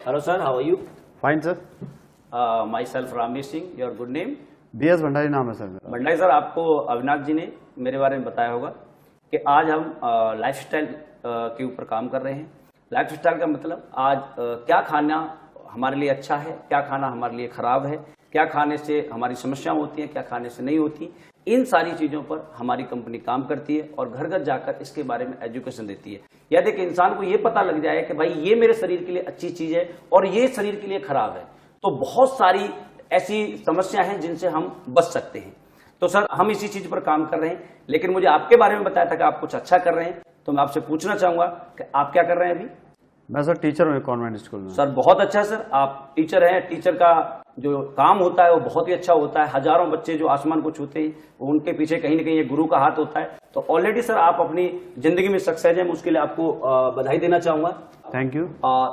Hello sir, how are you? Fine sir. Myself Ramesh Singh, your good name? BS Bhandari नाम है sir मेरा। Bhandari sir, आपको अविनाश जी ने मेरे बारे में बताया होगा कि आज हम लाइफस्टाइल के ऊपर काम कर रहे हैं। लाइफस्टाइल का मतलब आज क्या खाना हमारे लिए अच्छा है, क्या खाना हमारे लिए खराब है, क्या खाने से हमारी समस्याएं होती हैं, क्या खाने से नहीं होती। इन सारी चीज़ों पर हमारी कंपनी काम करती है और घर घर जाकर इसके बारे में एजुकेशन देती है। यदि कि इंसान को ये पता लग जाए कि भाई ये मेरे शरीर के लिए अच्छी चीज़ है और ये शरीर के लिए खराब है, तो बहुत सारी ऐसी समस्या हैं जिनसे हम बच सकते हैं। तो सर, हम इसी चीज़ पर काम कर रहे हैं, लेकिन मुझे आपके बारे में बताया था कि आप कुछ अच्छा कर रहे हैं, तो मैं आपसे पूछना चाहूँगा कि आप क्या कर रहे हैं अभी? मैं सर टीचर हूँ कॉन्वेंट स्कूल में। सर बहुत अच्छा सर, आप टीचर हैं। टीचर का जो काम होता है वो बहुत ही अच्छा होता है। हजारों बच्चे जो आसमान को छूते हैं, उनके पीछे कहीं ना कहीं ये गुरु का हाथ होता है। तो ऑलरेडी सर आप अपनी जिंदगी में सक्सेस है, मैं उसके लिए आपको बधाई देना चाहूंगा। Thank you.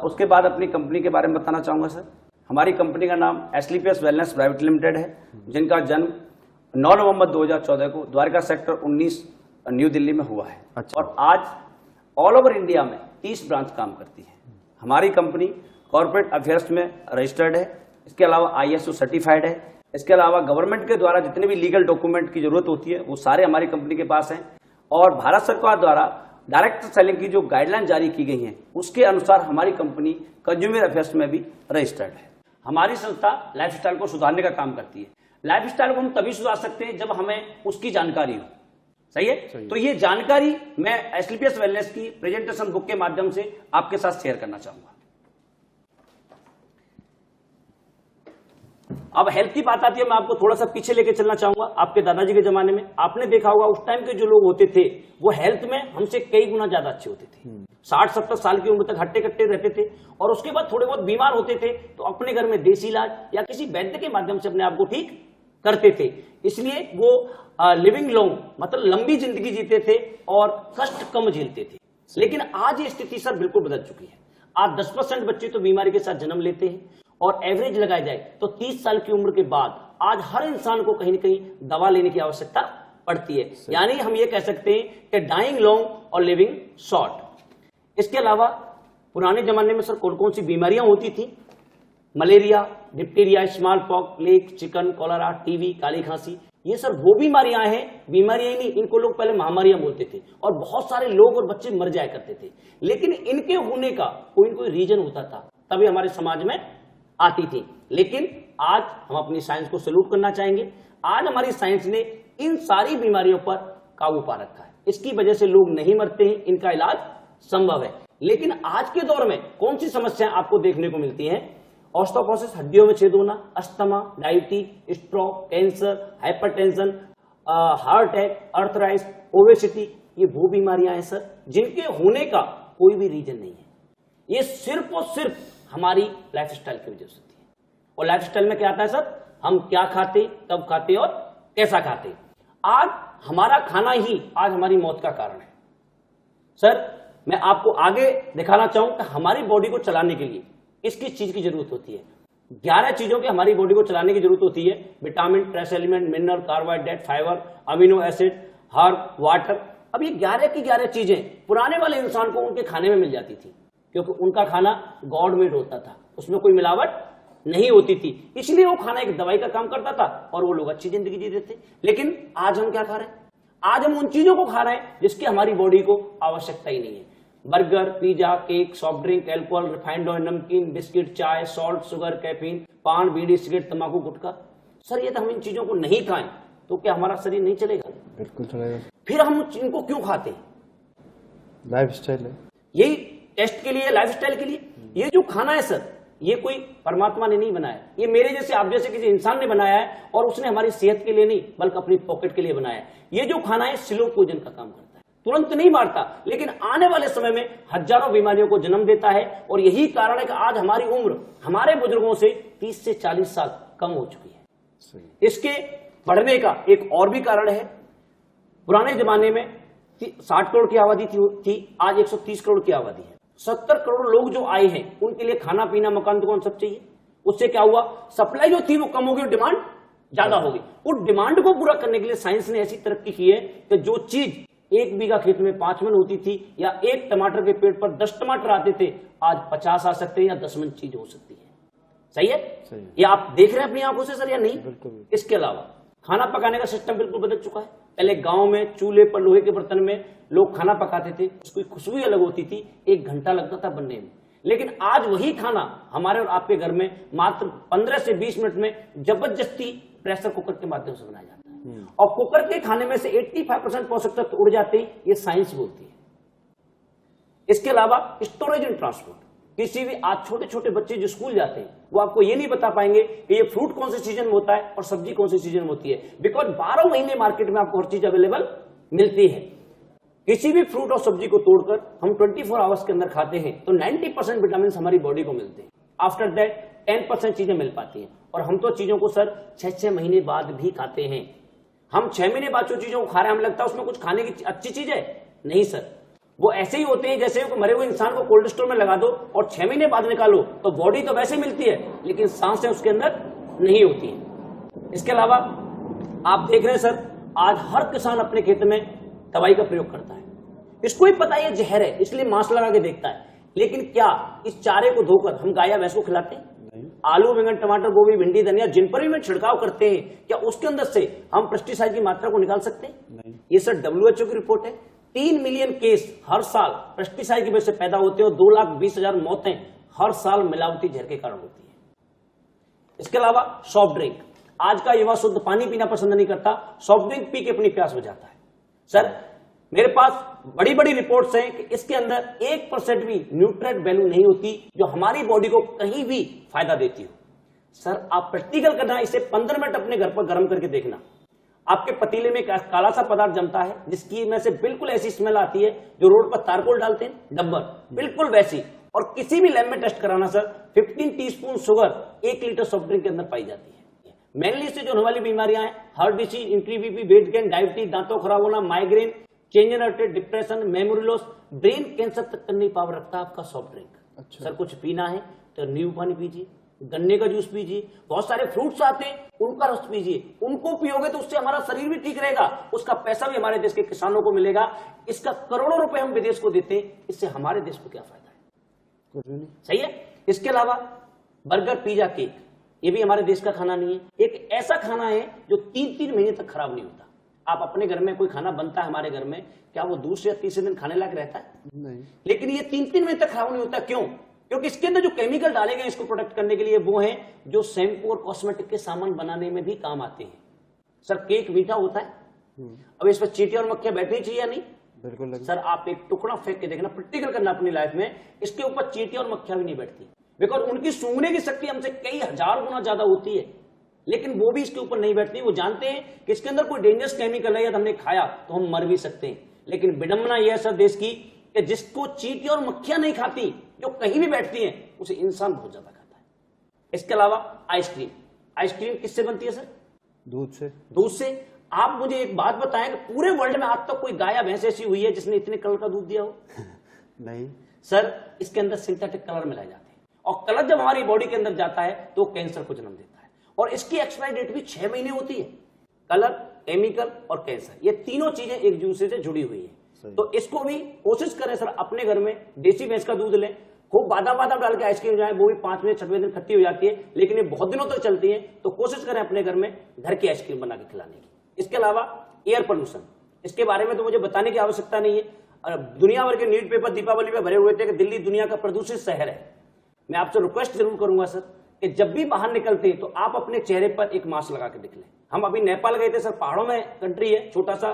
उसके बाद अपनी कंपनी के बारे में बताना चाहूंगा सर। हमारी कंपनी का नाम एस्क्लेपियस वेलनेस प्राइवेट लिमिटेड है, जिनका जन्म 9 नवंबर 2014 को द्वारका सेक्टर 19 न्यू दिल्ली में हुआ है। अच्छा। और आज ऑल ओवर इंडिया में 30 ब्रांच काम करती है। हमारी कंपनी कॉर्पोरेट अफेयर्स में रजिस्टर्ड है, इसके अलावा ISO सर्टिफाइड है। इसके अलावा गवर्नमेंट के द्वारा जितने भी लीगल डॉक्यूमेंट की जरूरत होती है वो सारे हमारी कंपनी के पास हैं। और भारत सरकार द्वारा डायरेक्ट सेलिंग की जो गाइडलाइन जारी की गई हैं उसके अनुसार हमारी कंपनी कंज्यूमर अफेयर्स में भी रजिस्टर्ड है। हमारी संस्था लाइफस्टाइल को सुधारने का काम करती है। लाइफस्टाइल को हम तभी सुधार सकते हैं जब हमें उसकी जानकारी हो। सही है? तो ये जानकारी मैं एस्क्लेपियस वेलनेस की प्रेजेंटेशन बुक के माध्यम से आपके साथ शेयर करना चाहूंगा। अब हेल्थ की बात आती है, मैं आपको थोड़ा सा पीछे लेके चलना चाहूंगा। आपके दादाजी के जमाने में आपने देखा होगा उस टाइम के जो लोग होते थे वो हेल्थ में हमसे कई गुना ज्यादा अच्छे होते थे। 60-70 साल की उम्र तक हट्टे कट्टे रहते थे और उसके बाद थोड़े बहुत बीमार होते थे तो अपने घर में देसी इलाज या किसी वैद्य के माध्यम से अपने आप को ठीक करते थे। इसलिए वो लिविंग लॉन्ग मतलब लंबी जिंदगी जीते थे और कष्ट कम झेलते थे। लेकिन आज ये स्थिति सर बिल्कुल बदल चुकी है। आज 10% बच्चे तो बीमारी के साथ जन्म लेते हैं और एवरेज लगाया जाए तो 30 साल की उम्र के बाद आज हर इंसान को कहीं ना कहीं दवा लेने की आवश्यकता पड़ती है। यानी हम ये कह सकते हैं कि डाइंग लॉन्ग और लिविंग शॉर्ट। इसके अलावा पुराने जमाने में सर कौन कौन सी बीमारियां होती थी? Malaria, diphtheria, small pox, plague, chicken, cholera, TB, काली खांसी, ये सर वो बीमारियां हैं। बीमारियां ही नहीं, इनको लोग पहले महामारियां बोलते थे और बहुत सारे लोग और बच्चे मर जाया करते थे। लेकिन इनके होने का कोई ना कोई रीजन होता था, तभी हमारे समाज में आती थी। लेकिन आज हम अपनी साइंस को सैल्यूट करना चाहेंगे। आज हमारी साइंस ने इन सारी बीमारियों पर काबू पा रखा है। इसकी वजह से लोग नहीं मरते हैं, इनका इलाज संभव है। लेकिन आज के दौर में कौन सी समस्याएं आपको देखने को मिलती हैं? ऑस्टियोपोरोसिस, हड्डियों में छेद होना, asthma, diabetes, stroke, cancer, hypertension, heart attack, arthritis, obesity, ये वो बीमारियां हैं सर जिनके होने का कोई भी रीजन नहीं है। ये सिर्फ और सिर्फ हमारी लाइफस्टाइल की वजह से होती है। और लाइफस्टाइल में क्या आता है सर? हम क्या खाते, कब खाते और कैसा खाते। आज हमारा खाना ही आज हमारी मौत का कारण है। सर मैं आपको आगे दिखाना चाहूं कि हमारी बॉडी को चलाने के लिए किस किस चीज की जरूरत होती है। 11 चीजों की हमारी बॉडी को चलाने की जरूरत होती है। Vitamin, trace element, mineral, carbohydrate, fibre, amino acid, herb, water. अब ये 11 की 11 चीजें पुराने वाले इंसान को उनके खाने में मिल जाती थी, क्योंकि उनका खाना गॉड मेड होता था, उसमें कोई मिलावट नहीं होती थी। इसलिए वो खाना एक दवाई का काम करता था और वो लोग अच्छी जिंदगी जीते थे। लेकिन आज हम क्या खा रहे हैं? आज हम उन चीजों को खा रहे हैं जिसकी हमारी बॉडी को आवश्यकता ही नहीं है। Burger, pizza, cake, soft drink, alcohol, refined oil, नमकीन, बिस्किट, चाय, सॉल्ट, शुगर, कैफीन, पान, बीड़ी, सिगरेट, तंबाकू, गुटखा। सर ये तो हम इन चीजों को नहीं खाएं तो क्या हमारा शरीर नहीं चलेगा? बिल्कुल चलेगा। फिर हम इनको क्यों खाते हैं? लाइफस्टाइल है, यही टेस्ट के लिए, लाइफस्टाइल के लिए। ये जो खाना है सर, ये कोई परमात्मा ने नहीं बनाया, ये मेरे जैसे आप जैसे किसी इंसान ने बनाया है और उसने हमारी सेहत के लिए नहीं बल्कि अपनी पॉकेट के लिए बनाया है। ये जो खाना है स्लो पॉइजन का काम करता है, तुरंत नहीं मारता, लेकिन आने वाले समय में हजारों बीमारियों को जन्म देता है। और यही कारण है कि आज हमारी उम्र हमारे बुजुर्गों से 30 से 40 साल कम हो चुकी है। इसके बढ़ने का एक और भी कारण है। पुराने जमाने में 60 करोड़ की आबादी थी, आज 130 करोड़ की आबादी है। 70 करोड़ लोग जो आए हैं उनके लिए खाना पीना मकान दुकान सब चाहिए। उससे क्या हुआ? सप्लाई जो थी वो कम हो गई, डिमांड ज्यादा हो गई। उस डिमांड को पूरा करने के लिए साइंस ने ऐसी तरक्की की है कि जो चीज 1 बीघा खेत में 5 मन होती थी, या एक टमाटर के पेड़ पर 10 टमाटर आते थे, आज 50 आ सकते हैं या 10 मन चीज हो सकती है। सही है? सही है। ये आप देख रहे हैं अपनी आंखों से सर या नहीं? बिल्कुल। इसके अलावा खाना पकाने का सिस्टम बिल्कुल बदल चुका है। पहले गांव में चूल्हे पर लोहे के बर्तन में लोग खाना पकाते थे, उसकी खुशबू अलग होती थी, 1 घंटा लगता था बनने में। लेकिन आज वही खाना हमारे और आपके घर में मात्र 15 से 20 मिनट में जबरदस्ती प्रेशर कुकर के माध्यम से बनाया जाता है। और कुकर के खाने में से 85% पोषक तत्व उड़ जाते हैं, ये साइंस बोलती है। इसके अलावा स्टोरेज एंड ट्रांसपोर्ट, किसी भी आज छोटे छोटे बच्चे जो स्कूल जाते हैं वो आपको ये नहीं बता पाएंगे कि ये फ्रूट कौन से सीजन में होता है और सब्जी कौन से सीजन में होती है, बिकॉज 12 महीने मार्केट में आपको हर चीज अवेलेबल मिलती है। किसी भी फ्रूट और सब्जी को तोड़कर हम 24 आवर्स के अंदर खाते हैं तो 90% विटामिन हमारी बॉडी को मिलते हैं। आफ्टर दैट 10% चीजें मिल पाती हैं, और हम तो चीजों को सर 6 महीने बाद भी खाते हैं। हम 6 महीने बाद जो चीजों को खा रहे हैं, हमें लगता है उसमें कुछ खाने की अच्छी चीज है, नहीं सर। वो ऐसे ही होते हैं जैसे मरे हुए इंसान को कोल्ड स्टोर में लगा दो और 6 महीने बाद निकालो तो बॉडी तो वैसे मिलती है, लेकिन सांसें उसके अंदर नहीं होती है। इसके अलावा आप देख रहे हैं सर, आज हर किसान अपने खेत में दवाई का प्रयोग करता है। इसको ही पता है जहर है, इसलिए मास्क लगा के देखता है। लेकिन क्या इस चारे को धोकर हम गाय या भैंस को खिलाते हैं? आलू, बैंगन, टमाटर, गोभी, भिंडी, धनिया जिन पर भी छिड़काव करते हैं, क्या उसके अंदर से हम पेस्टिसाइड की मात्रा को निकाल सकते हैं? नहीं। ये सर WHO की रिपोर्ट है। 3 मिलियन केस हर साल पेस्टिसाइड की वजह से पैदा होते हैं और 2,20,000 मौतें हर साल मिलावटी जहर के कारण होती है। इसके अलावा सॉफ्ट ड्रिंक, आज का युवा शुद्ध पानी पीना पसंद नहीं करता, सॉफ्ट ड्रिंक पी के अपनी प्यास बुझाता है। सर मेरे पास बड़ी बड़ी रिपोर्ट्स हैं कि इसके अंदर 1% भी न्यूट्रिएंट वैल्यू नहीं होती जो हमारी बॉडी को कहीं भी फायदा देती हो। सर आप प्रैक्टिकल करना, इसे 15 मिनट अपने घर पर गर्म करके देखना। आपके पतीले में काला सा पदार्थ जमता है जिसकी में से बिल्कुल ऐसी स्मेल आती है जो रोड पर तारकोल डालते हैं डब्बर, बिल्कुल वैसी। और किसी भी लैब में टेस्ट कराना sir, 15 teaspoon sugar 1 litre soft drink के अंदर पाई जाती है। मेनली इससे जो होने वाली बीमारियां हैं, heart disease, increase BP, weight gain, diabetes, दांतों खराब होना, migraine, change in heart rate, depression, memory loss, brain cancer तक करने की पावर रखता है आपका सॉफ्ट ड्रिंक। अच्छा। सर कुछ पीना है तो नींबू पानी पीजिए, गन्ने का जूस पीजिए, बहुत सारे फ्रूट्स आते हैं उनका रस पीजिए, उनको पियोगे तो उससे हमारा शरीर भी ठीक रहेगा, उसका पैसा भी हमारे देश के किसानों को मिलेगा। इसका करोड़ों रुपए हम विदेश को देते हैं, इससे हमारे देश को क्या फायदा है? सही है। इसके अलावा बर्गर, पिज्जा, केक, ये भी हमारे देश का खाना नहीं है। एक ऐसा खाना है जो 3-3 महीने तक खराब नहीं होता। आप अपने घर में कोई खाना बनता है हमारे घर में, क्या वो दूसरे या तीसरे दिन खाने लायक रहता है? नहीं। लेकिन ये 3-3 महीने तक खराब नहीं होता। क्यों? क्योंकि इसके अंदर जो केमिकल डाले गए इसको प्रोटेक्ट करने के लिए वो है जो शैम्पू और कॉस्मेटिक के सामान बनाने में भी काम आते हैं। सर केक मीठा होता है, अब इस पर चींटियां और मक्खियां बैठनी चाहिए या नहीं? बिल्कुल। सर आप एक टुकड़ा फेंक के देखना, प्रैक्टिकल करना अपनी लाइफ में, इसके ऊपर चींटियां और मक्खियां भी नहीं बैठती, बिकॉज उनकी सूंघने की शक्ति हमसे कई हजार गुना ज्यादा होती है, लेकिन वो भी इसके ऊपर नहीं बैठती। वो जानते हैं कि इसके अंदर कोई डेंजरस केमिकल है या हमने खाया तो हम मर भी सकते हैं। लेकिन विडंबना यह है सर देश की कि जिसको चींटियां और मक्खियां नहीं खाती, जो कहीं भी बैठती हैं, उसे इंसान बहुत ज्यादा खाता है। इसके अलावा आइसक्रीम, आइसक्रीम किससे बनती है सर? दूध से। दूध से। आप मुझे एक बात बताएं कि पूरे वर्ल्ड में आज तक कोई गाय या भैंस ऐसी हुई है जिसने इतने कलर का दूध दिया हो? नहीं सर, इसके अंदर सिंथेटिक कलर मिलाए जाते हैं, और कलर जब हमारी बॉडी के अंदर जाता है तो कैंसर को जन्म देता है, और इसकी एक्सपायरी डेट भी 6 महीने होती है। कलर, केमिकल और कैंसर, ये तीनों चीजें एक दूसरे से जुड़ी हुई है। तो इसको भी कोशिश करें सर, अपने घर में देसी भैंस का दूध लें, खूब बादाम डाल के आइसक्रीम जाए, वो भी 5वें 6वें दिन खट्टी हो जाती है, लेकिन ये बहुत दिनों तक चलती है। तो कोशिश करें अपने घर में घर की आइसक्रीम बना के खिलाने की। इसके अलावा एयर पोल्यूशन, इसके बारे में तो मुझे बताने की आवश्यकता नहीं है। दुनिया भर के न्यूज पेपर दीपावली में भरे हुए थे कि दिल्ली दुनिया का प्रदूषित शहर है। मैं आपसे रिक्वेस्ट जरूर करूंगा सर कि जब भी बाहर निकलते हैं तो आप अपने चेहरे पर एक मास्क लगा के निकलें। हम अभी नेपाल गए थे सर, पहाड़ों में कंट्री है छोटा सा,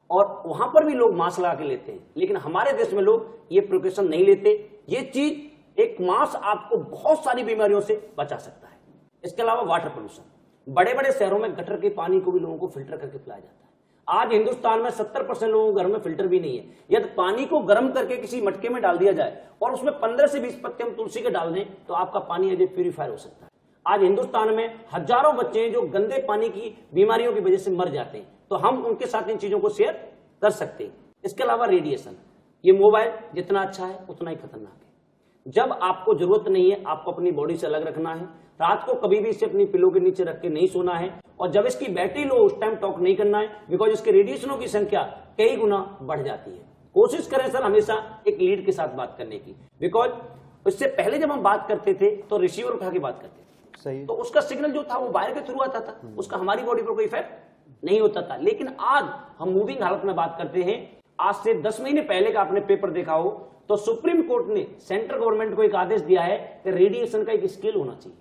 और वहां पर भी लोग मास्क लगा के लेते हैं, लेकिन हमारे देश में लोग ये प्रिकॉशन नहीं लेते। ये चीज, एक मास्क आपको बहुत सारी बीमारियों से बचा सकता है। इसके अलावा वाटर पोल्यूशन, बड़े बड़े शहरों में गटर के पानी को भी लोगों को फिल्टर करके पिलाया जाता है। आज हिंदुस्तान में 70% लोगों के घर में फिल्टर भी नहीं है। यदि पानी को गर्म करके किसी मटके में डाल दिया जाए और उसमें 15 से 20 पत्ते हम तुलसी के डाल दें तो आपका पानी एज ए प्यूरिफायर हो सकता है। आज हिंदुस्तान में हजारों बच्चे हैं जो गंदे पानी की बीमारियों की वजह से मर जाते हैं, तो हम उनके साथ इन चीजों को शेयर कर सकते हैं। इसके अलावा रेडिएशन, ये मोबाइल जितना अच्छा है उतना ही खतरनाक है। जब आपको जरूरत नहीं है, आपको अपनी बॉडी से अलग रखना है। रात को कभी भी इसे अपनी पिलो के नीचे रख के नहीं सोना है, और जब इसकी बैटरी लो उस टाइम टॉक नहीं करना है, बिकॉज इसके रेडिएशनों की संख्या कई गुना बढ़ जाती है। कोशिश करें सर हमेशा एक लीड के साथ बात करने की, बिकॉज इससे पहले जब हम बात करते थे तो रिसीवर उठा के बात करते थे, सही। तो उसका सिग्नल जो था वो वायर के थ्रू आता था, उसका हमारी बॉडी पर कोई इफेक्ट नहीं होता था। लेकिन आज हम मूविंग हालत में बात करते हैं। आज से 10 महीने पहले का आपने पेपर देखा हो तो सुप्रीम कोर्ट ने सेंट्रल गवर्नमेंट को एक आदेश दिया है कि रेडिएशन का एक स्केल होना चाहिए,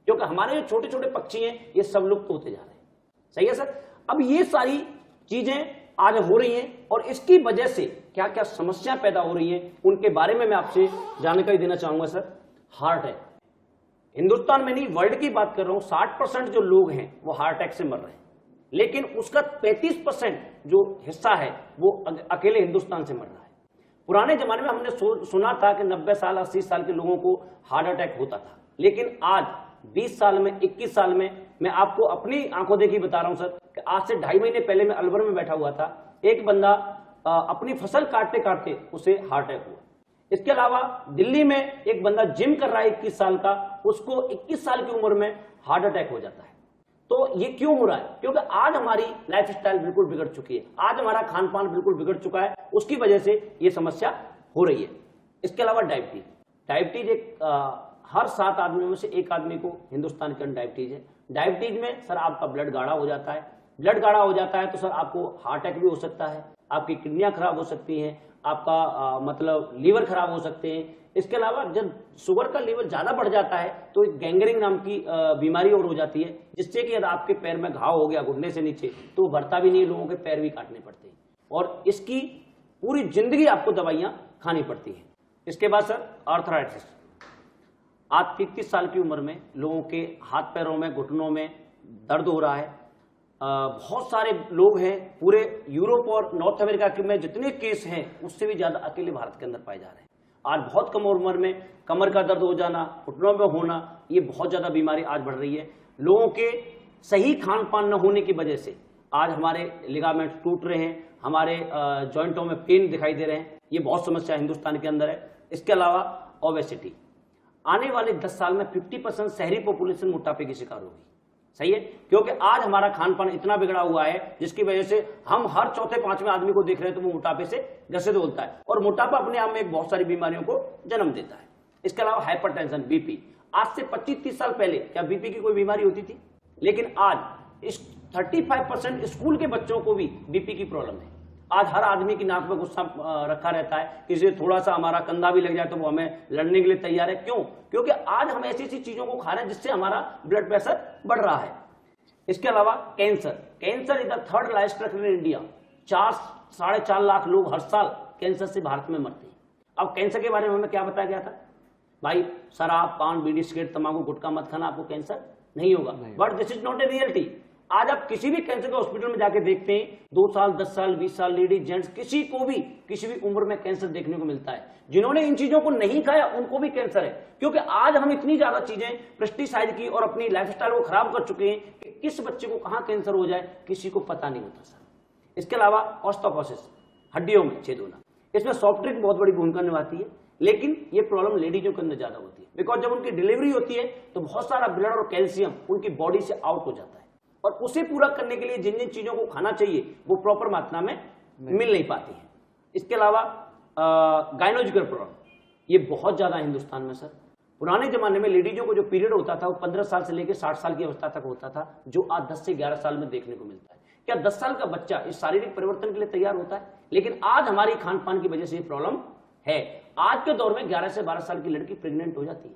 क्योंकि हमारे जो छोटे छोटे पक्षी हैं ये सब लुप्त होते जा रहे हैं। सही है सर। अब ये सारी चीजें आज हो रही हैं और इसकी वजह से क्या क्या समस्या पैदा हो रही हैं उनके बारे में मैं आपसे जानकारी देना चाहूंगा सर। हार्ट अटैक हिंदुस्तान में नहीं वर्ल्ड की बात कर रहा हूं, 60% जो लोग हैं वो हार्ट अटैक से मर रहे हैं, लेकिन उसका 33% जो हिस्सा है वो अकेले हिंदुस्तान से मर रहा है। पुराने जमाने में हमने सुना था कि 90 साल 80 साल के लोगों को हार्ट अटैक होता था, लेकिन आज 20 साल में 21 साल में मैं आपको अपनी आंखों देखी बता रहा हूं सर कि आज से 2.5 महीने पहले मैं अलवर में बैठा हुआ था, एक बंदा अपनी फसल काटते काटते उसे हार्ट अटैक हुआ। इसके अलावा दिल्ली में एक बंदा जिम कर रहा है 21 साल का, उसको 21 साल की उम्र में हार्ट अटैक हो जाता है। तो ये क्यों हो रहा है? क्योंकि आज हमारी लाइफस्टाइल बिल्कुल बिगड़ चुकी है, आज हमारा खान पान बिल्कुल बिगड़ चुका है, उसकी वजह से ये समस्या हो रही है। इसके अलावा डायबिटीज एक हर 7 आदमियों में से 1 आदमी को हिंदुस्तान के अंदर डायबिटीज है। डायबिटीज में सर आपका ब्लड गाढ़ा हो जाता है, ब्लड गाढ़ा हो जाता है तो सर आपको हार्ट अटैक भी हो सकता है, आपकी किडनियां खराब हो सकती हैं, आपका मतलब लीवर खराब हो सकते हैं। इसके अलावा जब शुगर का लेवल ज्यादा बढ़ जाता है तो एक गैंग्रीन नाम की बीमारी और हो जाती है, जिससे कि यदि आपके पैर में घाव हो गया घुटने से नीचे तो बढ़ता भी नहीं, लोगों के पैर भी काटने पड़ते हैं और इसकी पूरी जिंदगी आपको दवाइयां खानी पड़ती है। इसके बाद सर आर्थराइटिस, आज 33 साल की उम्र में लोगों के हाथ पैरों में घुटनों में दर्द हो रहा है। बहुत सारे लोग हैं पूरे यूरोप और नॉर्थ अमेरिका में जितने केस हैं उससे भी ज्यादा अकेले भारत के अंदर पाए जा रहे हैं। आज बहुत कम उम्र में कमर का दर्द हो जाना, घुटनों में होना, ये बहुत ज्यादा बीमारी आज बढ़ रही है। लोगों के सही खान पान न होने की वजह से आज हमारे लिगामेंट टूट रहे हैं, हमारे जॉइंटों में पेन दिखाई दे रहे हैं, ये बहुत समस्या हिंदुस्तान के अंदर है। इसके अलावा ओबेसिटी, आने वाले 10 साल में 50% शहरी पॉपुलेशन मोटापे की शिकार होगी। सही है, क्योंकि आज हमारा खान पान इतना बिगड़ा हुआ है जिसकी वजह से हम हर चौथे पांचवें आदमी को देख रहे हैं तो वो मोटापे से ग्रसित होता है और मोटापा अपने आप में एक बहुत सारी बीमारियों को जन्म देता है। इसके अलावा हाइपरटेंशन, बीपी, आज से 25-30 साल पहले क्या बीपी की कोई बीमारी होती थी? लेकिन आज इस 35% स्कूल के बच्चों को भी बीपी की प्रॉब्लम है। आज हर आदमी की नाक में गुस्सा रखा रहता है, किसी थोड़ा सा हमारा कंधा भी लग जाए तो वो हमें लड़ने के लिए तैयार है। क्यों? क्योंकि आज हम ऐसी ऐसी चीजों को खा रहे हैं जिससे हमारा ब्लड प्रेशर बढ़ रहा है। इसके अलावा cancer is the 3rd largest in India. 4-4.5 lakh लोग हर साल कैंसर से भारत में मरते हैं। अब कैंसर के बारे में हमें क्या बताया गया था? भाई शराब, पान, बीड़ी, सिगरेट, तंबाकू, गुटखा मत खाना, आपको कैंसर नहीं होगा। But this is not a reality. आज आप किसी भी कैंसर के हॉस्पिटल में जाके देखते हैं 2 साल, 10 साल, 20 साल, लेडीज, जेंट्स, किसी को भी किसी भी उम्र में कैंसर देखने को मिलता है। जिन्होंने इन चीजों को नहीं खाया उनको भी कैंसर है, क्योंकि आज हम इतनी ज्यादा चीजें पेस्टिसाइड की और अपनी लाइफस्टाइल को खराब कर चुके हैं कि किस बच्चे को कहां कैंसर हो जाए किसी को पता नहीं होता सर। इसके अलावा ऑस्टियोपोरोसिस, हड्डियों में छेद होना, इसमें सॉफ्ट ड्रिंक बहुत बड़ी भूमिका निभाती है, लेकिन ये प्रॉब्लम लेडीजों के अंदर ज्यादा होती है। बिकॉज जब उनकी डिलीवरी होती है तो बहुत सारा ब्लड और कैल्शियम उनकी बॉडी से आउट हो जाता है और उसे पूरा करने के लिए जिन जिन चीजों को खाना चाहिए वो प्रॉपर मात्रा में मिल नहीं पाती है। इसके अलावा गायनोलॉजिकल प्रॉब्लम, ये बहुत ज्यादा हिंदुस्तान में सर। पुराने जमाने में लेडीजों को जो पीरियड होता था वो 15 साल से लेकर 60 साल की अवस्था तक होता था, जो आज 10 से 11 साल में देखने को मिलता है। क्या 10 साल का बच्चा इस शारीरिक परिवर्तन के लिए तैयार होता है? लेकिन आज हमारी खान पान की वजह से ये प्रॉब्लम है। आज के दौर में 11 से 12 साल की लड़की प्रेग्नेंट हो जाती है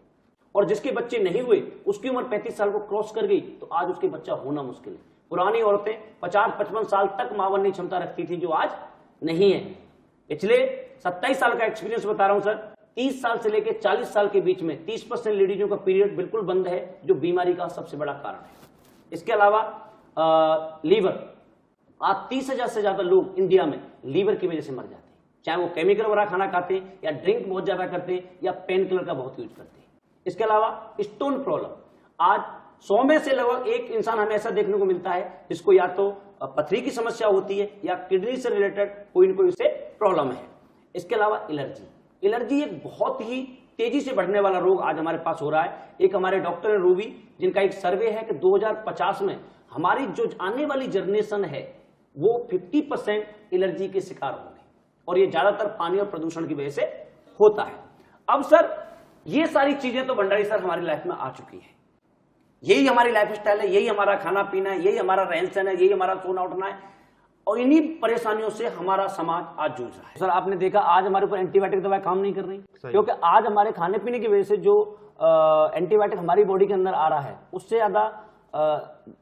और जिसके बच्चे नहीं हुए उसकी उम्र 35 साल को क्रॉस कर गई तो आज उसके बच्चा होना मुश्किल है। पुरानी औरतें 50-55 साल तक मां बनने की क्षमता रखती थी, जो आज नहीं है। पिछले 27 साल का एक्सपीरियंस बता रहा हूं सर। 30 साल से लेकर 40 साल के बीच में 30% लेडीजों का पीरियड बिल्कुल बंद है, जो बीमारी का सबसे बड़ा कारण है। इसके अलावा लीवर, आज 30,000 से ज्यादा लोग इंडिया में लीवर की वजह से मर जाते हैं, चाहे वो केमिकल वाला खाना खाते हैं या ड्रिंक बहुत ज्यादा करते हैं या पेन किलर का बहुत यूज करते हैं। इसके अलावा स्टोन प्रॉब्लम, आज 100 में से लगभग 1 इंसान हमें ऐसा देखने को मिलता है जिसको या तो पथरी की समस्या होती है या किडनी से रिलेटेड कोई न कोई उसे प्रॉब्लम है। इसके अलावा एलर्जी एक बहुत ही तेजी से बढ़ने वाला रोग आज हमारे पास हो रहा है। एक हमारे डॉक्टर है रूबी, जिनका एक सर्वे है कि 2050 में हमारी जो आने वाली जनरेशन है वो 50% एलर्जी के शिकार होंगे, और ये ज्यादातर पानी और प्रदूषण की वजह से होता है। अब सर ये सारी चीजें तो भंडारी सर हमारी लाइफ में आ चुकी है, यही हमारी लाइफ स्टाइल है, यही हमारा खाना पीना है, यही हमारा रहन सहन है, यही हमारा सोना उठना है, और इन्हीं परेशानियों से हमारा समाज आज जूझ रहा है। सर आपने देखा आज हमारे ऊपर एंटीबायोटिक दवाएं काम नहीं कर रही, क्योंकि आज हमारे खाने पीने की वजह से जो एंटीबायोटिक हमारी बॉडी के अंदर आ रहा है उससे ज्यादा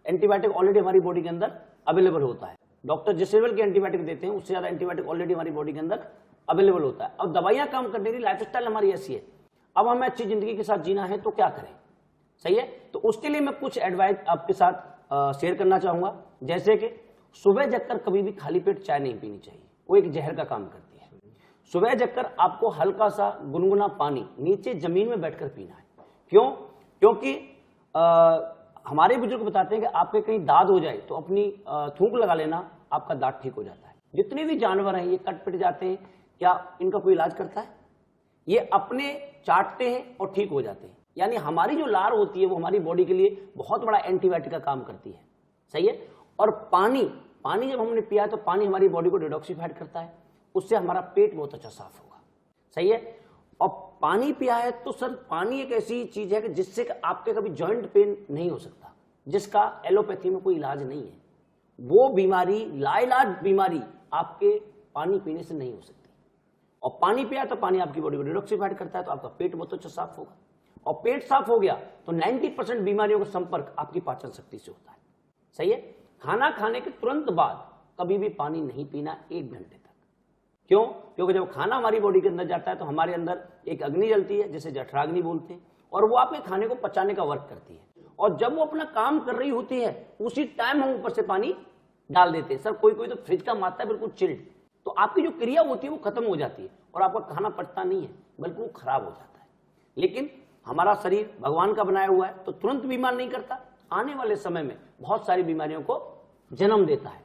एंटीबायोटिक ऑलरेडी हमारी बॉडी के अंदर अवेलेबल होता है। डॉक्टर जिस लेवल के एंटीबायोटिक देते हैं उससे ज्यादा एंटीबायोटिक ऑलरेडी हमारी बॉडी के अंदर अवेलेबल होता है। अब दवाइयां काम करने की लाइफस्टाइल हमारी ऐसी है, अब हमें अच्छी जिंदगी के साथ जीना है तो क्या करें, सही है। तो उसके लिए मैं कुछ एडवाइस आपके साथ शेयर करना चाहूंगा, जैसे कि सुबह जगकर कभी भी खाली पेट चाय नहीं पीनी चाहिए, वो एक जहर का काम करती है। सुबह जगकर आपको हल्का सा गुनगुना पानी नीचे जमीन में बैठकर पीना है। क्यों? क्योंकि हमारे बुजुर्ग बताते हैं कि आपके कहीं दाद हो जाए तो अपनी थूक लगा लेना, आपका दांत ठीक हो जाता है। जितने भी जानवर हैं ये कट पिट जाते हैं, क्या इनका कोई इलाज करता है? ये अपने चाटते हैं और ठीक हो जाते हैं। यानी हमारी जो लार होती है वो हमारी बॉडी के लिए बहुत बड़ा एंटीबायोटिक का काम करती है, सही है। और पानी जब हमने पिया तो पानी हमारी बॉडी को डिटॉक्सिफाइड करता है, उससे हमारा पेट बहुत अच्छा साफ होगा, सही है। और पानी पिया है तो सर पानी एक ऐसी चीज है कि जिससे आपके कभी जॉइंट पेन नहीं हो सकता, जिसका एलोपैथी में कोई इलाज नहीं है। वो बीमारी लाइलाज बीमारी आपके पानी पीने से नहीं हो सकती। और पानी पिया तो पानी आपकी बॉडी को डिटॉक्सिफाइड करता है, तो आपका पेट बहुत अच्छा साफ होगा। और पेट साफ हो गया तो 90% बीमारियों का संपर्क आपकी पाचन शक्ति से होता है, सही है। खाना खाने के तुरंत बाद कभी भी पानी नहीं पीना 1 घंटे तक। क्यों? क्योंकि जब खाना हमारी बॉडी के अंदर जाता है तो हमारे अंदर एक अग्नि जलती है जिसे जठराग्नि बोलते हैं, और वो आपके खाने को पचाने का वर्क करती है। और जब वो अपना काम कर रही होती है उसी टाइम हम ऊपर से पानी डाल देते हैं। सर कोई तो फ्रिज का मात्रा है बिल्कुल चिल्ड, तो आपकी जो क्रिया होती है वो खत्म हो जाती है और आपका खाना पचता नहीं है बल्कि वो खराब हो जाता है। लेकिन हमारा शरीर भगवान का बनाया हुआ है तो तुरंत बीमार नहीं करता, आने वाले समय में बहुत सारी बीमारियों को जन्म देता है।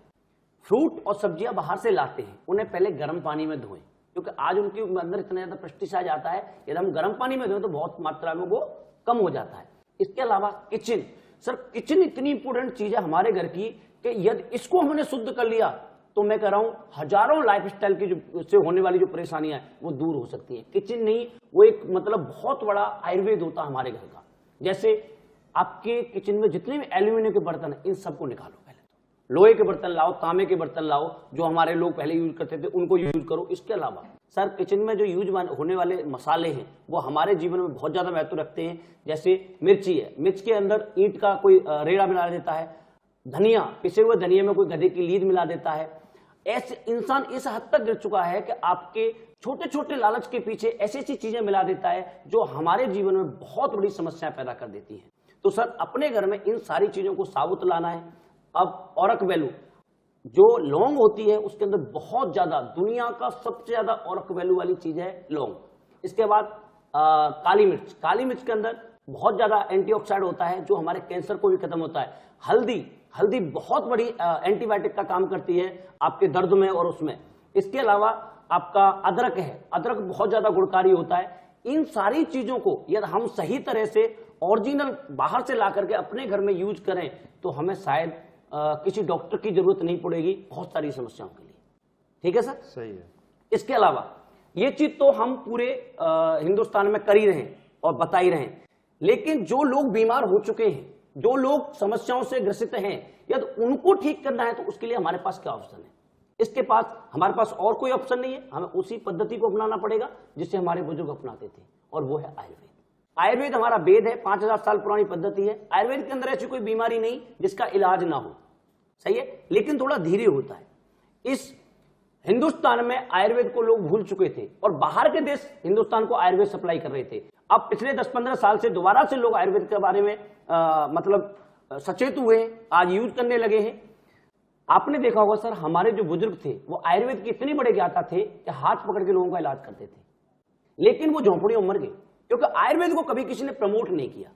फ्रूट और सब्जियां बाहर से लाते हैं, उन्हें पहले गर्म पानी में धोएं, क्योंकि आज उनके अंदर इतना ज्यादा पेस्टिसाइड आता है, यदि हम गर्म पानी में धोएं तो बहुत मात्रा में वो कम हो जाता है। इसके अलावा किचन, सर किचन इतनी इंपॉर्टेंट चीज है हमारे घर की कि यदि इसको हमने शुद्ध कर लिया तो मैं कह रहा हूं हजारों लाइफस्टाइल की जो से होने वाली जो परेशानियां हैं वो दूर हो सकती हैं। किचन नहीं, वो एक मतलब बहुत बड़ा आयुर्वेद होता है हमारे घर का। जैसे आपके किचन में जितने भी एल्यूमिनियम के बर्तन हैं इन सबको निकालो, पहले तो लोहे के बर्तन लाओ, तांबे के बर्तन लाओ, जो हमारे लोग पहले यूज करते थे उनको यूज करो। इसके अलावा सर किचन में जो यूज होने वाले मसाले हैं वो हमारे जीवन में बहुत ज्यादा महत्व रखते हैं। जैसे मिर्ची है, मिर्च के अंदर ईंट का कोई रेड़ा मिला देता है, धनिया, पिसे हुए धनिया में कोई गधे की लीद मिला देता है। ऐसे इंसान इस हद तक गिर चुका है कि आपके छोटे छोटे लालच के पीछे ऐसी ऐसी चीजें मिला देता है जो हमारे जीवन में बहुत बड़ी समस्याएं पैदा कर देती हैं। तो सर अपने घर में इन सारी चीजों को साबुत लाना है। अब औरक वैल्यू जो लौंग होती है उसके अंदर बहुत ज्यादा, दुनिया का सबसे ज्यादा औरक वैल्यू वाली चीज है लौंग। इसके बाद काली मिर्च, काली मिर्च के अंदर बहुत ज्यादा एंटीऑक्सीडेंट होता है जो हमारे कैंसर को भी खत्म होता है। हल्दी बहुत बड़ी एंटीबायोटिक का काम करती है आपके दर्द में और उसमें। इसके अलावा आपका अदरक है, अदरक बहुत ज्यादा गुणकारी होता है। इन सारी चीजों को यदि हम सही तरह से ओरिजिनल बाहर से ला करके अपने घर में यूज करें तो हमें शायद किसी डॉक्टर की जरूरत नहीं पड़ेगी बहुत सारी समस्याओं के लिए। ठीक है सर? सही है। इसके अलावा ये चीज तो हम पूरे हिंदुस्तान में कर ही रहे हैं और बता ही रहे हैं, लेकिन जो लोग बीमार हो चुके हैं, जो लोग समस्याओं से ग्रसित हैं, यदि उनको ठीक करना है तो उसके लिए हमारे पास क्या ऑप्शन है? इसके पास हमारे पास और कोई ऑप्शन नहीं है, हमें उसी पद्धति को अपनाना पड़ेगा जिसे हमारे बुजुर्ग अपनाते थे, और वो है आयुर्वेद। आयुर्वेद हमारा वेद है, 5000 साल पुरानी पद्धति है। आयुर्वेद के अंदर ऐसी कोई बीमारी नहीं जिसका इलाज ना हो, सही है, लेकिन थोड़ा धीरे होता है। इस हिंदुस्तान में आयुर्वेद को लोग भूल चुके थे और बाहर के देश हिंदुस्तान को आयुर्वेद सप्लाई कर रहे थे। अब पिछले 10-15 साल से दोबारा से लोग आयुर्वेद के बारे में मतलब सचेत हुए हैं, आज यूज करने लगे हैं। आपने देखा होगा सर हमारे जो बुजुर्ग थे वो आयुर्वेद के इतने बड़े ज्ञाता थे कि हाथ पकड़ के लोगों का इलाज करते थे, लेकिन वो झोंपड़ियों में मर गए क्योंकि आयुर्वेद को कभी किसी ने प्रमोट नहीं किया।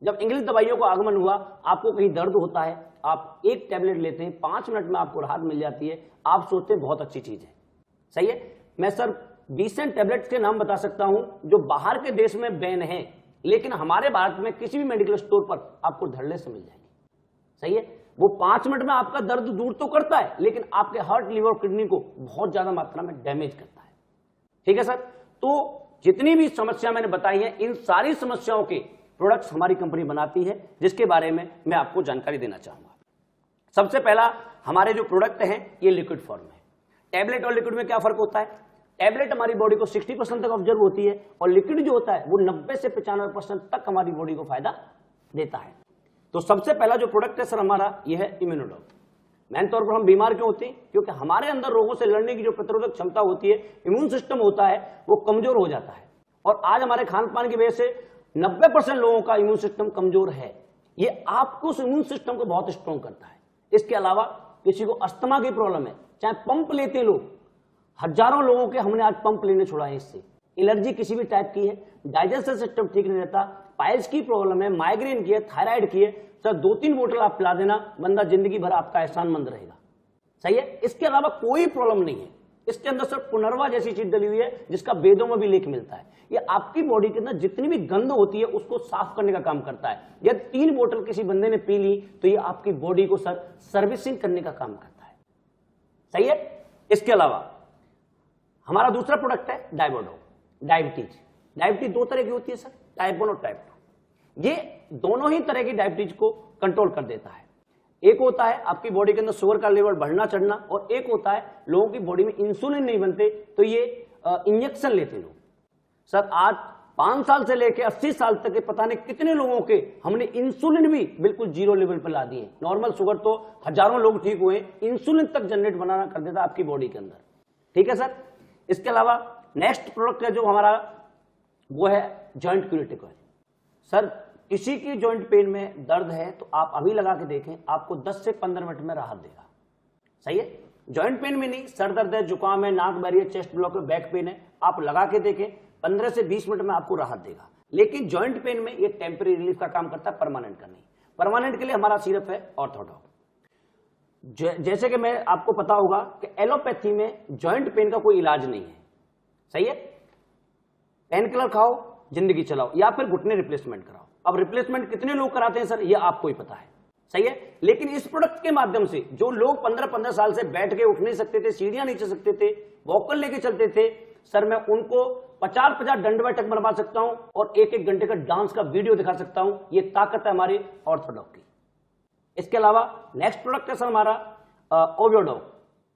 जब इंग्लिश दवाइयों का आगमन हुआ, आपको कहीं दर्द होता है, आप एक टैबलेट लेते हैं, 5 मिनट में आपको राहत मिल जाती है, आप सोचते हैं बहुत अच्छी चीज है, सही है। मैं सर 20 टैबलेट्स के नाम बता सकता हूं जो बाहर के देश में बैन है, लेकिन हमारे भारत में किसी भी मेडिकल स्टोर पर आपको धड़ल्ले से मिल जाएंगे, सही है। वो 5 मिनट में आपका दर्द दूर तो करता है, लेकिन आपके हार्ट, लिवर और किडनी को बहुत ज्यादा मात्रा में डैमेज करता है। ठीक है सर, तो जितनी भी समस्या मैंने बताई है, इन सारी समस्याओं के प्रोडक्ट्स हमारी कंपनी बनाती है, जिसके बारे में मैं आपको जानकारी देना चाहूंगा। सबसे पहला, हमारे जो प्रोडक्ट हैं ये लिक्विड फॉर्म है। टैबलेट और लिक्विड में क्या फर्क होता है? टैबलेट हमारी बॉडी को 60% तक ऑब्जर्व होती है और लिक्विड जो होता है वो 90 से 95% तक हमारी बॉडी को फायदा देता है। तो सबसे पहला जो प्रोडक्ट है सर हमारा, ये है इम्यूनोडॉग। मेन तौर पर हम बीमार क्यों होते हैं? क्योंकि हमारे अंदर रोगों से लड़ने की जो प्रतिरोधक क्षमता होती है, इम्यून सिस्टम होता है, वो कमजोर हो जाता है। और आज हमारे खान पान की वजह से 90% लोगों का इम्यून सिस्टम कमजोर है। ये आपको उस इम्यून सिस्टम को बहुत स्ट्रॉन्ग करता है। इसके अलावा किसी को अस्थमा की प्रॉब्लम है, चाहे पंप लेते हैं लोग, हजारों लोगों के हमने आज पंप लेने छोड़ा है इससे। एलर्जी किसी भी टाइप की है, डाइजेस्टिव सिस्टम ठीक नहीं रहता, पाइल्स की प्रॉब्लम है, माइग्रेन की है, थायराइड की है, सर 2-3 बोतल आप पिला देना, बंदा जिंदगी भर आपका एहसानमंद रहेगा। सही है। इसके अलावा कोई प्रॉब्लम नहीं है। इसके अंदर सर पुनर्वा जैसी चीज डली हुई है, जिसका वेदों में भी लेख मिलता है। ये आपकी बॉडी के अंदर जितनी भी गंद होती है उसको साफ करने का काम करता है। यदि 3 बोतल किसी बंदे ने पी ली तो ये आपकी बॉडी को सर सर्विसिंग करने का काम करता है। सही है। इसके अलावा हमारा दूसरा प्रोडक्ट है डायबोडो। डायबिटीज 2 तरह की होती है सर, टाइप 1 और टाइप 2। ये दोनों ही तरह की डायबिटीज को कंट्रोल कर देता है। एक होता है आपकी बॉडी के अंदर शुगर का लेवल बढ़ना चढ़ना, और एक होता है लोगों की बॉडी में इंसुलिन नहीं बनते तो ये इंजेक्शन लेते लोग। सर आज 5 साल से लेकर 80 साल तक के पता नहीं कितने लोगों के हमने इंसुलिन भी बिल्कुल 0 लेवल पर ला दिए। नॉर्मल शुगर तो हजारों लोग ठीक हुए, इंसुलिन तक जनरेट बनाना कर देता आपकी बॉडी के अंदर। ठीक है सर। इसके अलावा नेक्स्ट प्रोडक्ट है जो हमारा, वो है जॉइंट क्यूरेटिव ऑयल। सर किसी की जॉइंट पेन में दर्द है तो आप अभी लगा के देखें, आपको 10 से 15 मिनट में राहत देगा। सही है। जॉइंट पेन में नहीं, सर दर्द है, जुकाम है, नाक बहरी है, चेस्ट ब्लॉक है, बैक पेन है, आप लगा के देखें 15 से 20 मिनट में आपको राहत देगा। लेकिन जॉइंट पेन में ये टेम्परेरी रिलीफ का काम करता है, परमानेंट का नहीं। परमानेंट के लिए हमारा सिरप है ऑर्थोडॉक। जैसे कि मैं आपको पता होगा कि एलोपैथी में जॉइंट पेन का कोई इलाज नहीं है। सही है। पेन किलर खाओ, जिंदगी चलाओ, या फिर घुटने रिप्लेसमेंट कराओ। अब रिप्लेसमेंट कितने लोग कराते हैं सर, ये आपको ही पता है। सही है। लेकिन इस प्रोडक्ट के माध्यम से जो लोग 15-15 साल से बैठ के उठ नहीं सकते थे, सीढ़ियां नहीं चल सकते थे, वॉकर लेके चलते थे, सर मैं उनको 50-50 दंड बैठक बनवा सकता हूं और 1-1 घंटे का डांस का वीडियो दिखा सकता हूं। ये ताकत है हमारे ऑर्थोडॉक की। इसके अलावा नेक्स्ट प्रोडक्ट है सर हमारा ओवियोडॉक,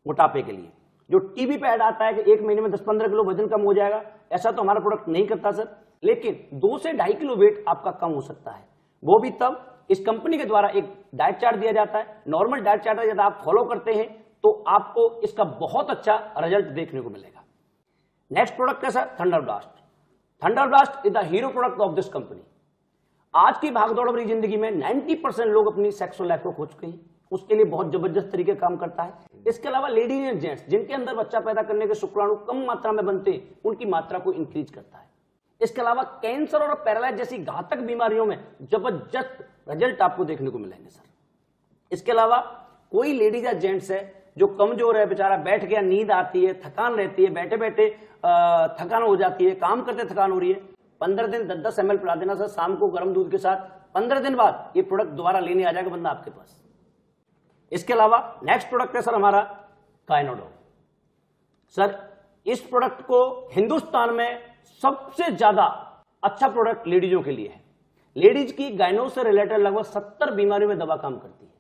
मोटापे के लिए। जो टीवी पे ऐड आता है कि 1 महीने में 10-15 किलो वजन कम हो जाएगा, ऐसा तो हमारा प्रोडक्ट नहीं करता सर, लेकिन 2 से 2.5 किलो वेट आपका कम हो सकता है। वो भी तब इस कंपनी के द्वारा एक डाइट चार्ट दिया जाता है। नॉर्मल डाइट चार्ट यदि आप फॉलो करते हैं तो आपको इसका बहुत अच्छा रिजल्ट देखने को मिलेगा। नेक्स्ट प्रोडक्ट है sir thunder blast. Thunder blast is the hero product of this company. आज की भागदौड़ भरी जिंदगी में 90% लोग अपनी सेक्सुअल लाइफ को खो चुके हैं, उसके लिए बहुत जबरदस्त तरीके काम करता है। इसके अलावा लेडीज एंड जेंट्स जिनके अंदर बच्चा पैदा करने के शुक्राणु कम मात्रा में बनते हैं, उनकी मात्रा को इंक्रीज करता है। इसके अलावा कैंसर और पैरालाइज जैसी घातक बीमारियों में जबरदस्त रिजल्ट आपको देखने को मिलेंगे सर। इसके अलावा कोई लेडीज या जेंट्स है जो कमजोर है, बेचारा बैठ गया, नींद आती है, थकान रहती है, बैठे बैठे थकान हो जाती है, काम करते थकान हो रही है, 15 दिन 10-10 ml पिला देना सर शाम को गर्म दूध के साथ। 15 दिन बाद ये प्रोडक्ट दोबारा लेने आ जाएगा बंदा आपके पास। इसके अलावा नेक्स्ट प्रोडक्ट है सर हमारा काइनोडो। सर इस प्रोडक्ट को हिंदुस्तान में सबसे ज्यादा अच्छा प्रोडक्ट लेडीजों के लिए है। लेडीज की गायनो से रिलेटेड लगभग 70 बीमारियों में दवा काम करती है,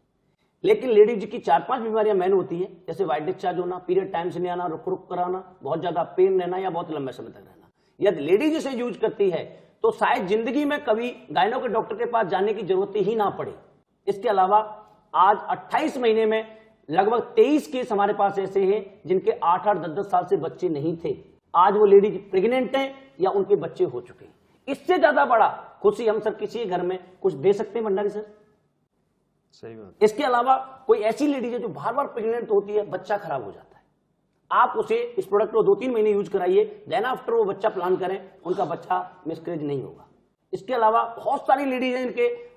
लेकिन लेडीज की 4-5 बीमारियां मेन होती है, जैसे वाइट डिस्चार्ज होना, पीरियड टाइम से नहीं आना, रुक रुक कराना, बहुत ज्यादा पेन रहना या बहुत लंबे समय तक रहना। यदि लेडीज इसे यूज करती है तो शायद जिंदगी में कभी गायनो के डॉक्टर के पास जाने की जरूरत ही ना पड़े। इसके अलावा आज 28 महीने में लगभग 23 केस हमारे पास ऐसे हैं जिनके 8-8, 10-10 साल से बच्चे नहीं थे। आज वो लेडीज प्रेग्नेंट हैं या उनके बच्चे हो चुके हैं। इससे ज्यादा बड़ा खुशी हम सर किसी घर में कुछ दे सकते हैं भंडारी सर? सही बात। इसके अलावा कोई ऐसी लेडीज है जो बार बार प्रेग्नेंट होती है, बच्चा खराब हो जाता है, आप उसे इस प्रोडक्ट को 2-3 महीने यूज कराइए, देन आफ्टर वो बच्चा प्लान करें, उनका बच्चा मिसकैरेज नहीं होगा। इसके अलावा बहुत सारी लेडीज हैं इनके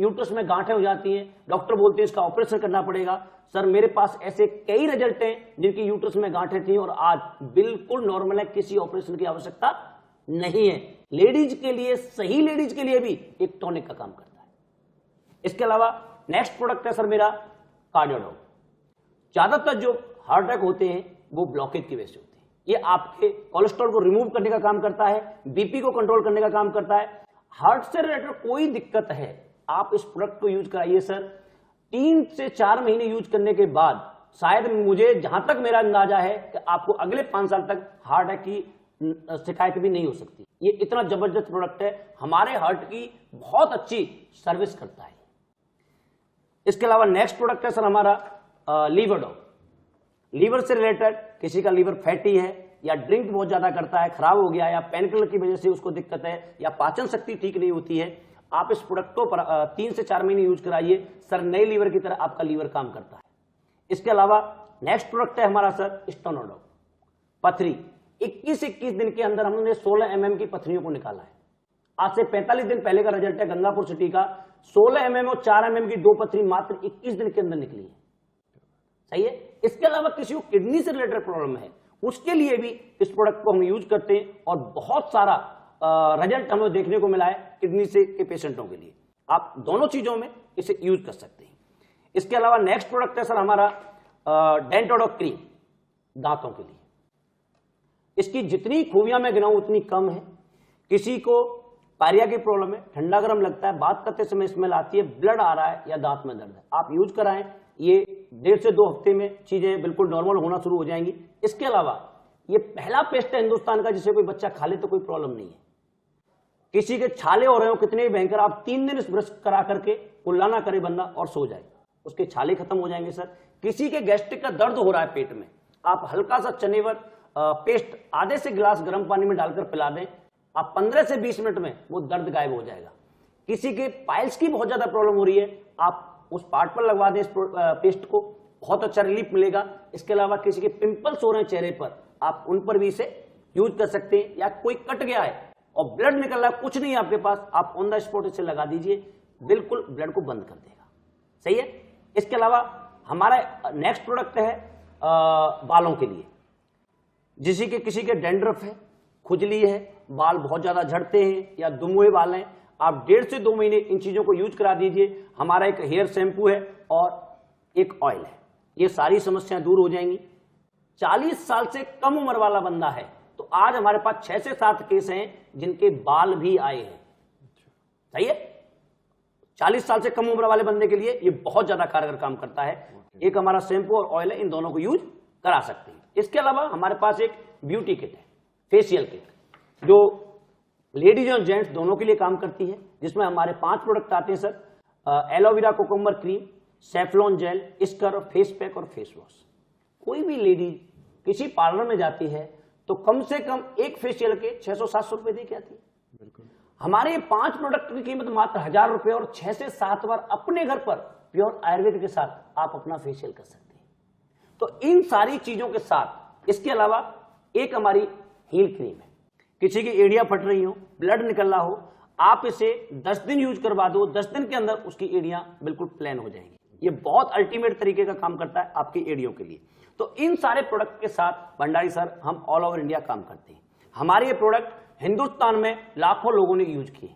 यूट्रस में गांठें हो जाती हैं, डॉक्टर बोलते हैं इसका ऑपरेशन करना पड़ेगा। सर मेरे पास ऐसे कई रिजल्ट हैं जिनकी यूट्रस में गांठें थी और आज बिल्कुल नॉर्मल है, किसी ऑपरेशन की आवश्यकता नहीं है। लेडीज के लिए, सही लेडीज के लिए भी एक टॉनिक का काम करता है। इसके अलावा नेक्स्ट प्रोडक्ट है सर मेरा कार्डियोडॉग। ज्यादातर जो हार्ट अटैक होते हैं वो ब्लॉकेज की वजह से होते हैं। ये आपके कोलेस्ट्रॉल को रिमूव करने का काम करता है, बीपी को कंट्रोल करने का काम करता है। हार्ट से रिलेटेड कोई दिक्कत है, आप इस प्रोडक्ट को यूज कराइए सर। 3 से 4 महीने यूज करने के बाद शायद मुझे जहां तक मेरा अंदाजा है कि आपको अगले 5 साल तक हार्ट अटैक की शिकायत भी नहीं हो सकती। ये इतना जबरदस्त प्रोडक्ट है, हमारे हार्ट की बहुत अच्छी सर्विस करता है। इसके अलावा नेक्स्ट प्रोडक्ट है सर हमारा लीवरडॉग। लीवर से रिलेटेड किसी का लीवर फैटी है या ड्रिंक बहुत ज्यादा करता है, खराब हो गया, या पेन किलर की वजह से उसको दिक्कत है, या पाचन शक्ति ठीक नहीं होती है, आप इस प्रोडक्ट को 3 से 4 महीने यूज कराइए सर, नए लीवर की तरह आपका लीवर काम करता है। इसके अलावा नेक्स्ट प्रोडक्ट है हमारा सर स्टेनोडॉग। पथरी 21 दिन के अंदर हमने 16 mm की पथरियों को निकाला है। आज से 45 दिन पहले का रिजल्ट है गंगापुर सिटी का, 16 mm और 4 mm की 2 पथरी मात्र 21 दिन के अंदर निकली है। सही है। इसके अलावा किसी को किडनी से रिलेटेड प्रॉब्लम है, उसके लिए भी इस प्रोडक्ट को हम यूज करते हैं और बहुत सारा रिजल्ट हमें देखने को मिला है किडनी से के पेशेंटों के लिए। आप दोनों चीजों में इसे यूज कर सकते हैं। इसके अलावा नेक्स्ट प्रोडक्ट है सर हमारा डेंटोडॉग क्रीम, दांतों के लिए। इसकी जितनी खूबियां मैं गिनाऊं उतनी कम है। किसी को पायरिया की प्रॉब्लम है, ठंडा गर्म लगता है, बात करते समय स्मेल आती है, ब्लड आ रहा है या दांत में दर्द है, आप यूज कराएं, ये 1.5 से 2 हफ्ते में चीजें बिल्कुल नॉर्मल होना शुरू हो जाएंगी। इसके अलावा ये पहला पेस्ट है हिंदुस्तान का जिसे कोई बच्चा खा ले तो कोई प्रॉब्लम नहीं है। किसी के छाले हो रहे हो कितने भी भयंकर, आप 3 दिन इस ब्रश करा करके कुल्ला ना करे बंदा और सो जाए, उसके छाले खत्म हो जाएंगे सर। किसी के गैस्ट्रिक का दर्द हो रहा है पेट में, आप हल्का सा चनेवर पेस्ट आधे से गिलास गर्म पानी में डालकर पिला दें, आप 15 से 20 मिनट में वो दर्द गायब हो जाएगा। किसी के पाइल्स की बहुत ज्यादा प्रॉब्लम हो रही है, आप उस पार्ट पर लगवा दें इस पेस्ट को, बहुत अच्छा रिलीफ मिलेगा। इसके अलावा किसी के पिंपल्स हो रहे हैं चेहरे पर, आप उन पर भी इसे यूज कर सकते हैं। या कोई कट गया है और ब्लड निकल रहा है, कुछ नहीं है आपके पास, आप ऑन द स्पॉट इसे लगा दीजिए, बिल्कुल ब्लड को बंद कर देगा। सही है। इसके अलावा हमारा नेक्स्ट प्रोडक्ट है बालों के लिए। किसी के डेंड्रफ है, खुजली है, बाल बहुत ज्यादा झड़ते हैं या दुम हुए बाल हैं, आप 1.5 से 2 महीने इन चीजों को यूज करा दीजिए। हमारा एक हेयर शैम्पू है और एक ऑयल है, ये सारी समस्याएं दूर हो जाएंगी। 40 साल से कम उम्र वाला बंदा है तो आज हमारे पास 6 से 7 केस हैं जिनके बाल भी आए हैं। सही है। 40 साल से कम उम्र वाले बंदे के लिए ये बहुत ज्यादा कारगर काम करता है। एक हमारा शैम्पू और ऑयल है, इन दोनों को यूज करा सकते हैं। इसके अलावा हमारे पास एक ब्यूटी किट है, फेशियल किट, जो लेडीज और जेंट्स दोनों के लिए काम करती है, जिसमें हमारे 5 प्रोडक्ट आते हैं sir. Aloe vera cucumber cream, saffron gel, scrub, face pack और फेस वॉश। कोई भी लेडीज किसी पार्लर में जाती है तो कम से कम एक फेशियल के 600-700 रुपए दे के आती है। बिल्कुल। हमारे 5 प्रोडक्ट की कीमत मात्र 1000 रुपए और 6 से 7 बार अपने घर पर प्योर आयुर्वेद के साथ आप अपना फेशियल कर सकते हैं। तो इन सारी चीजों के साथ इसके अलावा एक हमारी हील क्रीम है। किसी की एड़ियां फट रही हो, ब्लड निकल रहा हो, आप इसे 10 दिन यूज करवा दो, 10 दिन के अंदर उसकी एड़ियां बिल्कुल प्लेन हो जाएंगी। ये बहुत अल्टीमेट तरीके का काम करता है आपकी एड़ियों के लिए। तो इन सारे प्रोडक्ट के साथ भंडारी सर हम ऑल ओवर इंडिया काम करते हैं। हमारे ये प्रोडक्ट हिंदुस्तान में लाखों लोगों ने यूज किए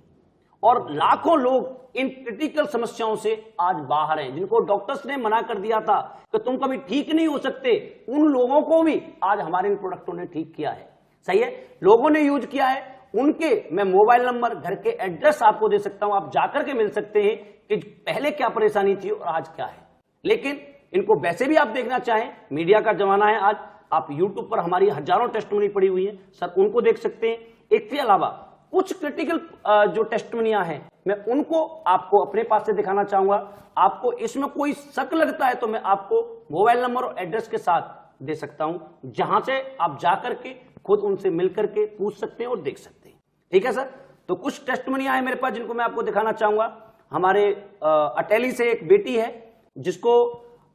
और लाखों लोग इन क्रिटिकल समस्याओं से आज बाहर हैं, जिनको डॉक्टर्स ने मना कर दिया था कि तुम कभी ठीक नहीं हो सकते, उन लोगों को भी आज हमारे इन प्रोडक्टों ने ठीक किया है। सही है। लोगों ने यूज किया है, उनके मैं मोबाइल नंबर, घर के एड्रेस आपको दे सकता हूं, आप जाकर के मिल सकते हैं कि पहले क्या परेशानी थी और आज क्या है। लेकिन इनको वैसे भी आप देखना चाहें, मीडिया का जमाना है आज, आप यूट्यूब पर हमारी हजारों टेस्टमनी पड़ी हुई है सर, उनको देख सकते हैं। इसके अलावा कुछ क्रिटिकल जो टेस्टमनियां हैं मैं उनको आपको अपने पास से दिखाना चाहूंगा। आपको इसमें कोई शक लगता है तो मैं आपको मोबाइल नंबर और एड्रेस के साथ दे सकता हूं, जहां से आप जाकर के खुद उनसे मिलकर के पूछ सकते हैं और देख सकते हैं। ठीक है सर। तो कुछ टेस्टमनियां हैं मेरे पास जिनको मैं आपको दिखाना चाहूंगा। हमारे अटेली से एक बेटी है जिसको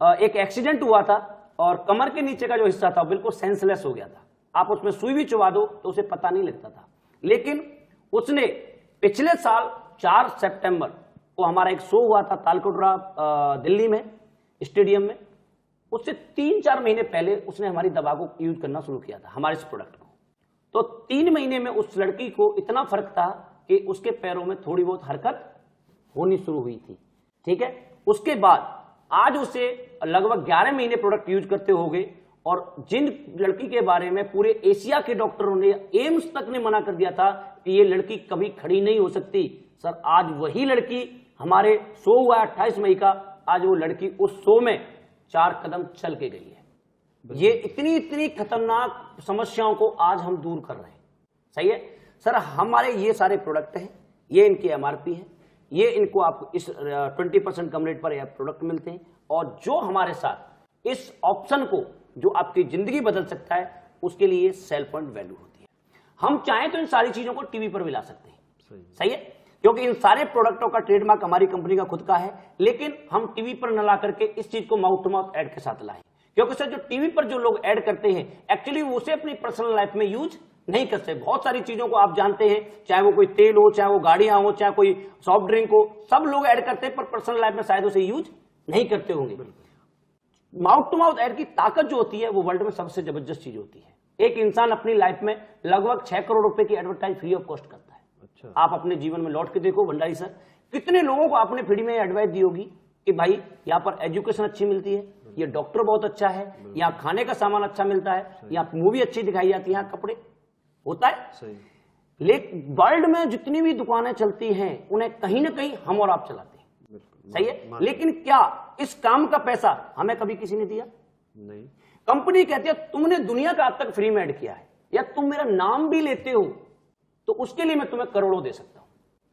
एक एक्सीडेंट हुआ था और कमर के नीचे का जो हिस्सा था बिल्कुल सेंसलेस हो गया था। आप उसमें सुई भी चुबा दो तो उसे पता नहीं लगता था, लेकिन उसने पिछले साल 4 सितंबर को हमारा एक शो हुआ था तालकटोरा दिल्ली में स्टेडियम में, उससे 3-4 महीने पहले उसने हमारी दवा को यूज करना शुरू किया था, हमारे इस प्रोडक्ट को। तो 3 महीने में उस लड़की को इतना फर्क था कि उसके पैरों में थोड़ी बहुत हरकत होनी शुरू हुई थी। ठीक है। उसके बाद आज उसे लगभग 11 महीने प्रोडक्ट यूज करते होंगे, और जिन लड़की के बारे में पूरे एशिया के डॉक्टरों ने, एम्स तक ने मना कर दिया था कि ये लड़की कभी खड़ी नहीं हो सकती, सर आज वही लड़की, हमारे शो हुआ 28 मई का, आज वो लड़की उस शो में 4 कदम चल के गई है। ये इतनी इतनी खतरनाक समस्याओं को आज हम दूर कर रहे हैं। सही है सर। हमारे ये सारे प्रोडक्ट हैं, ये इनकी एमआरपी है, ये इनको आप इस 20% कम रेट पर यह प्रोडक्ट मिलते हैं, और जो हमारे साथ इस ऑप्शन को, जो आपकी जिंदगी बदल सकता है, उसके लिए सेल पॉइंट वैल्यू होती है। हम चाहें तो इन सारी चीजों को टीवी पर भी ला सकते हैं। सही है, क्योंकि इन सारे प्रोडक्टों का ट्रेडमार्क हमारी कंपनी का खुद का है, लेकिन हम टीवी पर न ला करके इस चीज को माउथ टू माउथ एड के साथ लाएं, क्योंकि सर जो टीवी पर जो लोग ऐड करते हैं एक्चुअली वो उसे अपनी पर्सनल लाइफ में यूज नहीं करते। बहुत सारी चीजों को आप जानते हैं, चाहे वो कोई तेल हो, चाहे वो गाड़ियां हो, चाहे कोई सॉफ्ट ड्रिंक हो, सब लोग ऐड करते हैं, पर पर्सनल लाइफ में शायद उसे यूज नहीं करते होंगे। माउथ टू माउथ ऐड की ताकत जो होती है वो वर्ल्ड में सबसे जबरदस्त चीज होती है। एक इंसान अपनी लाइफ में लगभग 6 करोड़ रुपए की एडवर्टाइज फ्री ऑफ कॉस्ट करता है। अच्छा। आप अपने जीवन में लौट के देखो भंडारी सर, कितने लोगों को आपने फ्री में एडवाइस दी होगी कि भाई यहाँ पर एजुकेशन अच्छी मिलती है, ये डॉक्टर बहुत अच्छा है, यहाँ खाने का सामान अच्छा मिलता है, यहाँ मूवी अच्छी दिखाई जाती है, यहाँ कपड़े होता है। सही। लेकिन वर्ल्ड में जितनी भी दुकानें चलती हैं उन्हें कहीं ना कहीं हम और आप चलाते हैं। सही है, लेकिन क्या इस काम का पैसा हमें कभी किसी ने दिया? नहीं। कंपनी कहती है तुमने दुनिया का आज तक फ्री में ऐड किया है, या तुम मेरा नाम भी लेते हो तो उसके लिए मैं तुम्हें करोड़ों दे सकता हूं।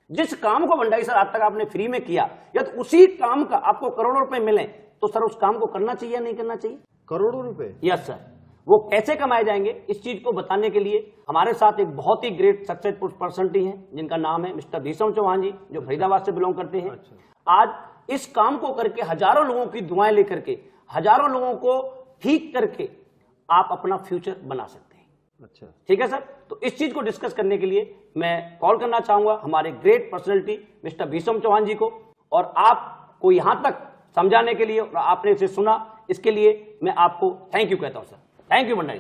जिस काम को भंडारी सर आज तक आपने फ्री में किया, या तो उसी काम का आपको करोड़ों रुपए मिले, तो सर उस काम को करना चाहिए या नहीं करना चाहिए? करोड़ों रुपए। Yes sir. वो कैसे कमाए जाएंगे इस चीज को बताने के लिए हमारे साथ एक बहुत ही ग्रेट सक्सेसफुल पर्सनालिटी है, जिनका नाम है मिस्टर भीषम चौहान जी, जो फरीदाबाद से बिलोंग करते हैं। आज इस काम को करके हजारों लोगों की दुआएं लेकर के, हजारों लोगों को ठीक करके आप अपना फ्यूचर बना सकते हैं। अच्छा, ठीक है सर। तो इस चीज को डिस्कस करने के लिए मैं कॉल करना चाहूंगा हमारे great personality mister Bhisham Chauhan ji को, और आपको यहां तक समझाने के लिए और आपने इसे सुना, इसके लिए मैं आपको थैंक यू कहता हूं सर। Thank you Bhandari.